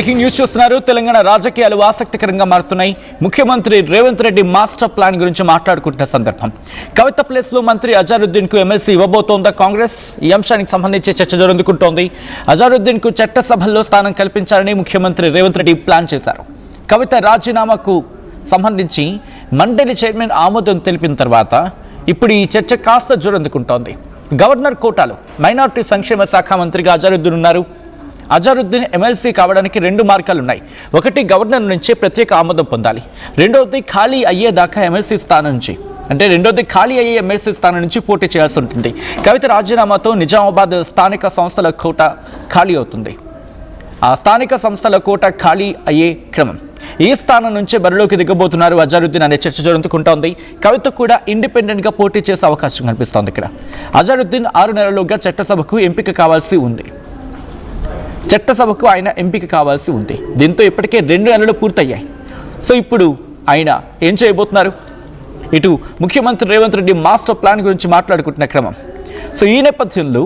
Breaking news చూస్తున్నారు. తెలంగాణ రాజకీయాలు ఆసక్తికరంగా మారుతున్నాయి. ముఖ్యమంత్రి రేవంత్ రెడ్డి మాస్టర్ ప్లాన్ గురించి మాట్లాడుకుంటున్న సందర్భం. కవిత ప్లేస్ లో మంత్రి అజారుద్దీన్ కు ఎమ్మెల్సీ ఇవ్వబోతోందా కాంగ్రెస్? ఈ అంశానికి సంబంధించి చర్చ జరుగుతుంటోంది. అజారుద్దీన్ కు చట్టసభల్లో స్థానం కల్పించాలని ముఖ్యమంత్రి రేవంత్ రెడ్డి ప్లాన్ చేశారు. కవిత రాజీనామాకు సంబంధించి మండలి చైర్మన్ ఆమోదం తెలిపిన తర్వాత ఇప్పుడు ఈ చర్చ కాస్త జోరందుకుంటోంది. గవర్నర్ కోటాలో మైనార్టీ సంక్షేమ శాఖ మంత్రిగా అజారుద్దీన్ ఉన్నారు. అజారుద్దీన్ ఎమ్మెల్సీ కావడానికి రెండు మార్గాలున్నాయి. ఒకటి, గవర్నర్ నుంచి ప్రత్యేక ఆమోదం పొందాలి. రెండవది, ఖాళీ అయ్యేదాకా ఎమ్మెల్సీ స్థానం నుంచి ఖాళీ అయ్యే ఎమ్మెల్సీ స్థానం నుంచి పోటీ చేయాల్సి ఉంటుంది. కవిత రాజీనామాతో నిజామాబాద్ స్థానిక సంస్థల కోట ఖాళీ అవుతుంది. ఆ స్థానిక సంస్థల కోట ఖాళీ అయ్యే క్రమం. ఈ స్థానం నుంచే బరిలోకి దిగబోతున్నారు అజారుద్దీన్ అనే చర్చ జరుగుతుంటోంది. కవిత కూడా ఇండిపెండెంట్ గా పోటీ చేసే అవకాశం కనిపిస్తోంది. ఇక్కడ అజారుద్దీన్ 6 నెలలుగా చట్టసభకు ఎంపిక కావాల్సి ఉంది. దీంతో ఇప్పటికే 2 నెలలు పూర్తయ్యాయి. సో ఇప్పుడు ఆయన ఏం చేయబోతున్నారు? ఇటు ముఖ్యమంత్రి రేవంత్ రెడ్డి మాస్టర్ ప్లాన్ గురించి మాట్లాడుకుంటున్న క్రమం. సో ఈ నేపథ్యంలో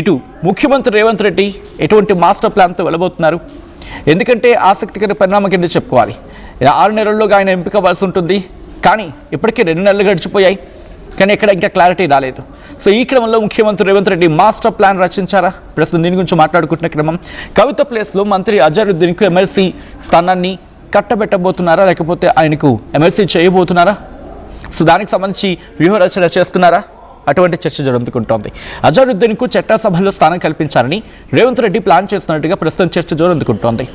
ఇటు ముఖ్యమంత్రి రేవంత్ రెడ్డి ఎటువంటి మాస్టర్ ప్లాన్తో వెళ్ళబోతున్నారు? ఎందుకంటే ఆసక్తికర పరిణామం కింద చెప్పుకోవాలి. 6 నెలల్లోగా ఆయన ఎంపిక అవ్వాల్సి ఉంటుంది. కానీ ఇప్పటికే 2 నెలలు గడిచిపోయాయి. కానీ ఇక్కడ ఇంకా క్లారిటీ రాలేదు. సో ఈ క్రమంలో ముఖ్యమంత్రి రేవంత్ రెడ్డి మాస్టర్ ప్లాన్ రచించారా? ప్రస్తుతం దీని గురించి మాట్లాడుకుంటున్న క్రమం. కవిత ప్లేస్లో మంత్రి అజారుద్దీన్కు ఎమ్మెల్సీ స్థానాన్ని కట్టబెట్టబోతున్నారా, లేకపోతే ఆయనకు ఎమ్మెల్సీ చేయబోతున్నారా? సో దానికి సంబంధించి వ్యూహరచన చేస్తున్నారా? అటువంటి చర్చ జరుగుతుంటోంది. అజారుద్దీన్కు చట్టసభలో స్థానం కల్పించాలని రేవంత్ రెడ్డి ప్లాన్ చేస్తున్నట్టుగా ప్రస్తుతం చర్చ జరుగుతుంటోంది.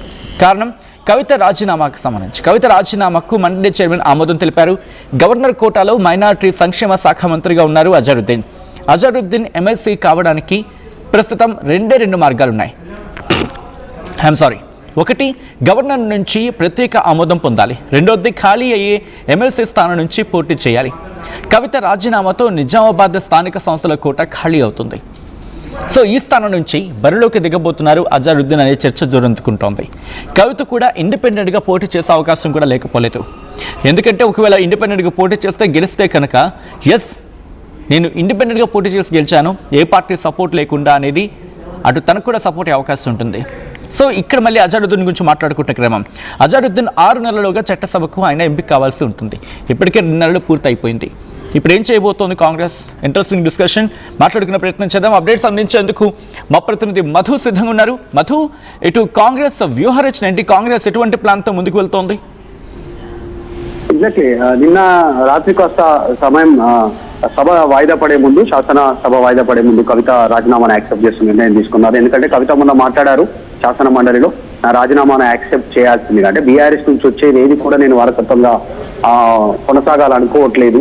కారణం, కవిత రాజీనామాకు సంబంధించి కవిత రాజీనామాకు మండలి చైర్మన్ ఆమోదం తెలిపారు. గవర్నర్ కోటాలో మైనారిటీ సంక్షేమ శాఖ మంత్రిగా ఉన్నారు అజారుద్దీన్ ఎమ్మెల్సీ కావడానికి ప్రస్తుతం 2 మార్గాలున్నాయి. ఒకటి, గవర్నర్ నుంచి ప్రత్యేక ఆమోదం పొందాలి. రెండోది, ఖాళీ అయ్యే ఎమ్మెల్సీ స్థానం నుంచి పోటీ చేయాలి. కవిత రాజీనామాతో నిజామాబాద్ స్థానిక సంస్థల కోట ఖాళీ అవుతుంది. సో ఈ స్థానం నుంచి బరిలోకి దిగబోతున్నారు అజారుద్దీన్ అనే చర్చ జరుగుతుంటోంది. కవిత కూడా ఇండిపెండెంట్గా పోటీ చేసే అవకాశం కూడా లేకపోలేదు. ఎందుకంటే ఒకవేళ ఇండిపెండెంట్గా పోటీ చేస్తే గెలిస్తే కనుక నేను ఇండిపెండెంట్గా పోటీ చేసి గెలిచాను, ఏ పార్టీ సపోర్ట్ లేకుండా అనేది అటు తనకు కూడా సపోర్ట్ అయ్యే అవకాశం ఉంటుంది. సో ఇక్కడ మళ్ళీ అజారుద్దీన్ గురించి మాట్లాడుకుంటున్న క్రమం. అజారుద్దీన్ 6 నెలలుగా చట్టసభకు ఆయన ఎంపిక కావాల్సి ఉంటుంది. ఇప్పటికే 2 నెలలు పూర్తయిపోయింది. ఇప్పుడు ఏం చేయబోతోంది కాంగ్రెస్? ఇంట్రెస్టింగ్ డిస్కషన్ మాట్లాడుకునే ప్రయత్నం చేద్దాం. అప్డేట్స్ అందించేందుకు మా ప్రతినిధి మధు సిద్ధంగా ఉన్నారు. మధు, ఇటు కాంగ్రెస్ వ్యూహరచన ఏంటి? కాంగ్రెస్ ఎటువంటి ప్లాన్తో ముందుకు వెళ్తోంది? ఎగ్జాక్ట్లీ నిన్న రాత్రి కాస్త సమయం సభ వాయిదా పడే ముందు, శాసన సభ వాయిదా పడే ముందు కవిత రాజీనామాను యాక్సెప్ట్ చేస్తూ నిర్ణయం తీసుకున్నారు. ఎందుకంటే కవిత మొన్న మాట్లాడారు శాసన మండలిలో, నా రాజీనామాను యాక్సెప్ట్ చేయాల్సింది. అంటే బీఆర్ఎస్ నుంచి వచ్చేది ఏది కూడా నేను వారసత్వంగా కొనసాగాలనుకోవట్లేదు.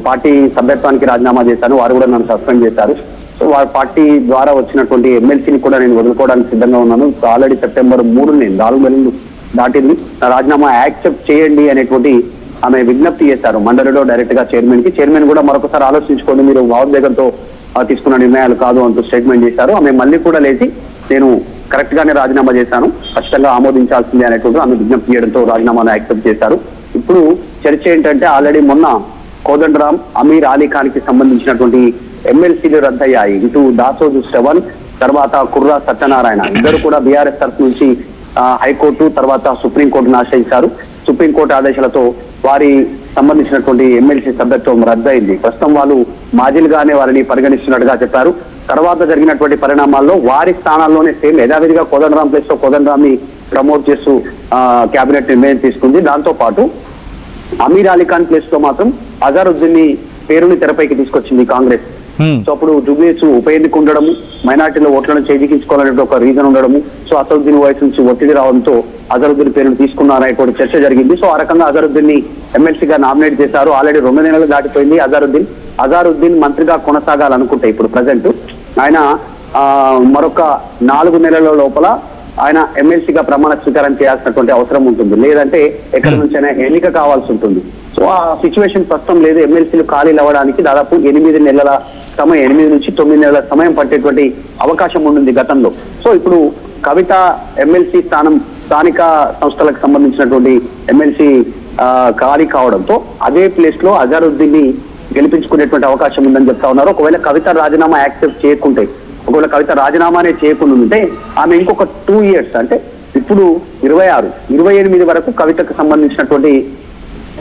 పార్టీ సభ్యత్వానికి రాజీనామా చేశాను, వారు కూడా నన్ను సస్పెండ్ చేశారు. సో వారి పార్టీ ద్వారా వచ్చినటువంటి ఎమ్మెల్సీని కూడా నేను వదులుకోవడానికి సిద్ధంగా ఉన్నాను. ఆల్రెడీ సెప్టెంబర్ 3 4 నెలలు దాటింది. నా రాజీనామా యాక్సెప్ట్ చేయండి అనేటువంటి ఆమె విజ్ఞప్తి చేశారు మండలిలో డైరెక్ట్ గా చైర్మన్ కూడా మరొకసారి ఆలోచించుకోండి, మీరు భావోద్వేగంతో తీసుకున్న నిర్ణయాలు కాదు అంటూ స్టేట్మెంట్ చేశారు. ఆమె మళ్ళీ కూడా లేచి నేను కరెక్ట్ గానే రాజీనామా చేశాను, ఖచ్చితంగా ఆమోదించాల్సిందే అనేటువంటి ఆమె విజ్ఞప్తి చేయడంతో రాజీనామాను యాక్సెప్ట్ చేశారు. ఇప్పుడు చర్చ ఏంటంటే, ఆల్రెడీ మొన్న కోదండరాం, అమీర్ అలీ ఖాన్ కి సంబంధించినటువంటి ఎమ్మెల్సీలు రద్దయ్యాయి. ఇటు దాసోజు శ్రవణ్, తర్వాత కుర్రా సత్యనారాయణ ఇద్దరు కూడా బీఆర్ఎస్ తరఫు నుంచి హైకోర్టు తర్వాత సుప్రీంకోర్టును ఆశ్రయించారు. సుప్రీంకోర్టు ఆదేశాలతో వారి సంబంధించినటువంటి ఎమ్మెల్సీ సభ్యత్వం రద్దయింది. ప్రస్తుతం వాళ్ళు మాజీలుగానే వారిని పరిగణిస్తున్నట్టుగా చెప్పారు. తర్వాత జరిగినటువంటి పరిణామాల్లో వారి స్థానాల్లోనే సేమ్ యథావిధిగా కోదండరాం ప్లేస్ లో కోదండరాంని ప్రమోట్ చేస్తూ కేబినెట్ నిర్ణయం తీసుకుంది. దాంతో పాటు అమీర్ అలీ ఖాన్ ప్లేస్ లో మాత్రం అజారుద్దీన్ పేరుని తెరపైకి తీసుకొచ్చింది కాంగ్రెస్. సో అప్పుడు జుబ్లీస్ ఉప ఎన్నిక ఉండడము, మైనార్టీలో ఓట్లను చేజిక్కించుకోవాలనే ఒక రీజన్ ఉండడము, సో అసదుద్దీన్ వయసు నుంచి ఒత్తిడి రావడంతో అజరుద్దీన్ పేరును తీసుకున్నారనేటువంటి చర్చ జరిగింది. సో ఆ రకంగా అజరుద్దీన్ ని ఎమ్మెల్సీగా నామినేట్ చేశారు. ఆల్రెడీ 2 నెలలు దాటిపోయింది. అజారుద్దీన్ మంత్రిగా కొనసాగాలనుకుంటే ఇప్పుడు ప్రజెంట్ ఆయన మరొక 4 నెలల లోపల ఆయన ఎమ్మెల్సీగా ప్రమాణ స్వీకారం చేయాల్సినటువంటి అవసరం ఉంటుంది. లేదంటే ఎక్కడి నుంచైనా ఎన్నిక కావాల్సి ఉంటుంది. సో ఆ సిచ్యువేషన్ ప్రస్తుతం లేదు. ఎమ్మెల్సీలు ఖాళీలు అవ్వడానికి దాదాపు 8 నెలల సమయం, 8 నుంచి 9 నెలల సమయం పట్టేటువంటి అవకాశం ఉంటుంది గతంలో. సో ఇప్పుడు కవిత ఎమ్మెల్సీ స్థానం స్థానిక సంస్థలకు సంబంధించినటువంటి ఎమ్మెల్సీ ఖాళీ కావడంతో అదే ప్లేస్ లో అజారుద్దీన్ ని గెలిపించుకునేటువంటి అవకాశం ఉందని చెప్తా ఉన్నారు. ఒకవేళ కవిత రాజీనామా యాక్సెప్ట్ చేయకుంటే, ఒకవేళ కవిత రాజీనామానే చేయకుండా ఉంటే ఆమె ఇంకొక 2 years అంటే ఇప్పుడు 26, 28 వరకు కవితకు సంబంధించినటువంటి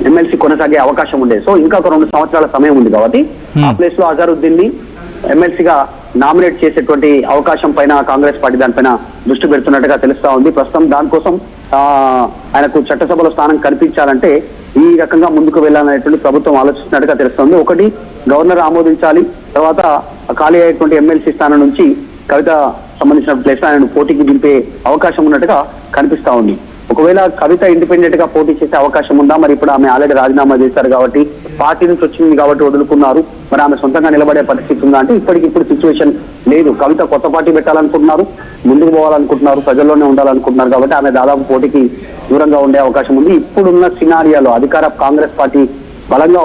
ఎమ్మెల్సీ కొనసాగే అవకాశం ఉండేది. సో ఇంకా ఒక 2 సంవత్సరాల సమయం ఉంది కాబట్టి ఆ ప్లేస్ లో అజారుద్దీన్ ని ఎమ్మెల్సీగా నామినేట్ చేసేటువంటి అవకాశం పైన కాంగ్రెస్ పార్టీ దానిపైన దృష్టి పెడుతున్నట్టుగా తెలుస్తా ఉంది. ప్రస్తుతం దానికోసం ఆయనకు చట్టసభలో స్థానం కల్పించాలంటే ఈ రకంగా ముందుకు వెళ్ళాలనేటువంటి ప్రభుత్వం ఆలోచిస్తున్నట్టుగా తెలుస్తోంది. ఒకటి, గవర్నర్ ఆమోదించాలి, తర్వాత ఖాళీ అయ్యేటువంటి ఎమ్మెల్సీ స్థానం నుంచి కవిత సంబంధించిన ప్లేస్ ఆయనను పోటీకి దింపే అవకాశం ఉన్నట్టుగా కనిపిస్తా ఉంది. ఒకవేళ కవిత ఇండిపెండెంట్ గా పోటీ చేసే అవకాశం ఉందా? మరి ఇప్పుడు ఆమె ఆల్రెడీ రాజీనామా చేశారు కాబట్టి, పార్టీ నుంచి వచ్చింది కాబట్టి వదులుకున్నారు, మరి ఆమె సొంతంగా నిలబడే పరిస్థితి ఉందా అంటే ఇప్పటికిప్పుడు సిచ్యువేషన్ లేదు. కవిత కొత్త పార్టీ పెట్టాలనుకుంటున్నారు, ముందుకు పోవాలనుకుంటున్నారు, ప్రజల్లోనే ఉండాలనుకుంటున్నారు కాబట్టి ఆమె దాదాపు పోటీకి దూరంగా ఉండే అవకాశం ఉంది. ఇప్పుడున్న సినారియాలో అధికార కాంగ్రెస్ పార్టీ బలంగా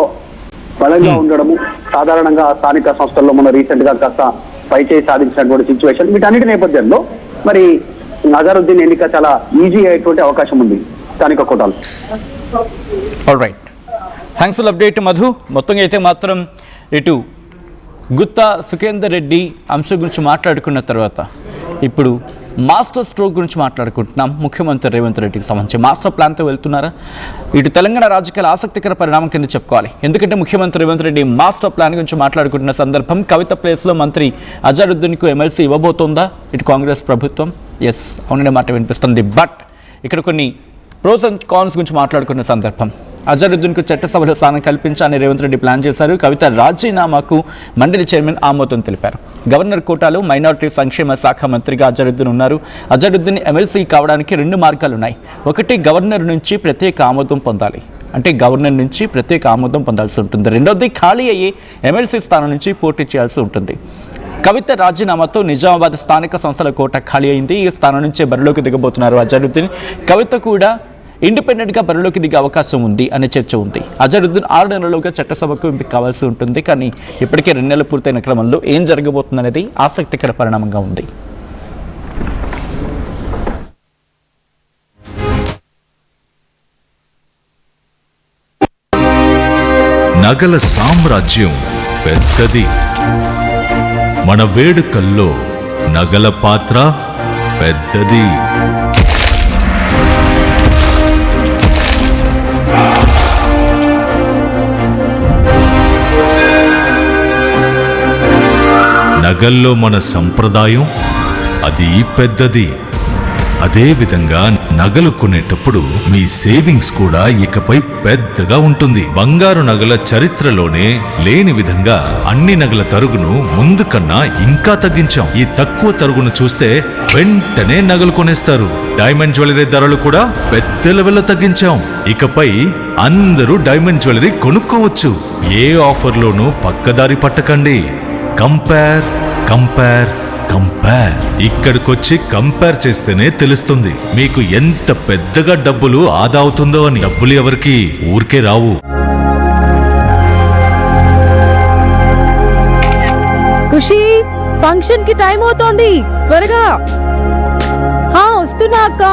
ఉండడము, సాధారణంగా స్థానిక సంస్థల్లో మన రీసెంట్ గా కాస్త పైచేయి సాధించినటువంటి సిచ్యువేషన్, వీటన్నిటి నేపథ్యంలో మరి అజారుద్దీన్ ఎన్నిక చాలా ఈజీ అయ్యేటువంటి అవకాశం ఉంది స్థానిక కోటాలు. Alright, thanks full update Madhu. మొత్తంగా అయితే మాత్రం ఇటు గుత్తా సుఖేందర్ రెడ్డి అంశం గురించి మాట్లాడుకున్న తర్వాత ఇప్పుడు మాస్టర్ స్ట్రోక్ గురించి మాట్లాడుకుంటున్నాం. ముఖ్యమంత్రి రేవంత్ రెడ్డికి సంబంధించి మాస్టర్ ప్లాన్తో వెళ్తున్నారా? ఇటు తెలంగాణ రాజకీయాల ఆసక్తికర పరిణామం కింద చెప్పుకోవాలి. ఎందుకంటే ముఖ్యమంత్రి రేవంత్ రెడ్డి మాస్టర్ ప్లాన్ గురించి మాట్లాడుకుంటున్న సందర్భం కవిత ప్లేస్లో మంత్రి అజారుద్దీన్కు ఎమ్మెల్సీ ఇవ్వబోతోందా ఇటు కాంగ్రెస్ ప్రభుత్వం? ఎస్, అవుననే మాట వినిపిస్తుంది. బట్ ఇక్కడ కొన్ని ప్రోస్ అండ్ కాన్స్ గురించి మాట్లాడుకున్న సందర్భం అజారుద్దీన్కు చట్టసభలో స్థానం కల్పించాలని రేవంత్ రెడ్డి ప్లాన్ చేశారు. కవిత రాజీనామాకు మండలి చైర్మన్ ఆమోదం తెలిపారు. గవర్నర్ కోటాలో మైనారిటీ సంక్షేమ శాఖ మంత్రిగా అజారుద్దీన్ ఉన్నారు. అజారుద్దీన్ ఎమ్మెల్సీ కావడానికి 2 మార్గాలు ఉన్నాయి. ఒకటి, గవర్నర్ నుంచి ప్రత్యేక ఆమోదం పొందాలి, అంటే గవర్నర్ నుంచి ప్రత్యేక ఆమోదం పొందాల్సి ఉంటుంది. రెండవది, ఖాళీ అయ్యి ఎమ్మెల్సీ స్థానం నుంచి పోటీ చేయాల్సి ఉంటుంది. కవిత రాజీనామాతో నిజామాబాద్ స్థానిక సంస్థల కోట ఖాళీ అయింది. ఈ స్థానం నుంచే బరిలోకి దిగబోతున్నారు అజారుద్దీన్. కవిత కూడా ఇండిపెండెంట్గా బరిలోకి దిగే అవకాశం ఉంది అనే చర్చ ఉంది. అజారుద్దీన్ 6 నెలలుగా చట్టసభకు ఎంపిక కావాల్సి ఉంటుంది. కానీ ఇప్పటికే 2 నెలలు పూర్తయిన క్రమంలో ఏం జరగబోతుంది అనేది ఆసక్తికర పరిణామంగా ఉంది. నగల సామ్రాజ్యం పెద్దది. మన వేడుకల్లో నగల పాత్ర పెద్దది. నగల్లో మన సంప్రదాయం అది పెద్దది. అదే విధంగా నగలు కొనేటప్పుడు మీ సేవింగ్స్ కూడా ఇకపై పెద్దగా ఉంటుంది. బంగారు నగల చరిత్రలోనే లేని విధంగా అన్ని నగల తరుగును ముందు కన్నా ఇంకా తగ్గించాం. ఈ తక్కువ తరుగును చూస్తే వెంటనే నగలు కొనేస్తారు. డైమండ్ జ్యువెలరీ ధరలు కూడా పెద్ద లెవెల్లో తగ్గించాం. ఇకపై అందరూ డైమండ్ జ్యువెలరీ కొనుక్కోవచ్చు. ఏ ఆఫర్లోనూ పక్కదారి పట్టకండి. Compare compare compare. ఇక్కడికొచ్చి కంపేర్ చేస్తేనే తెలుస్తుంది మీకు ఎంత పెద్దగా డబ్బులు ఆదా అవుతుందో అని. డబ్బులు ఎవరికి ఊరికే రావు. ఖుషి, ఫంక్షన్ కి టైం అవుతోంది, త్వరగా. వస్తున్నా అక్క.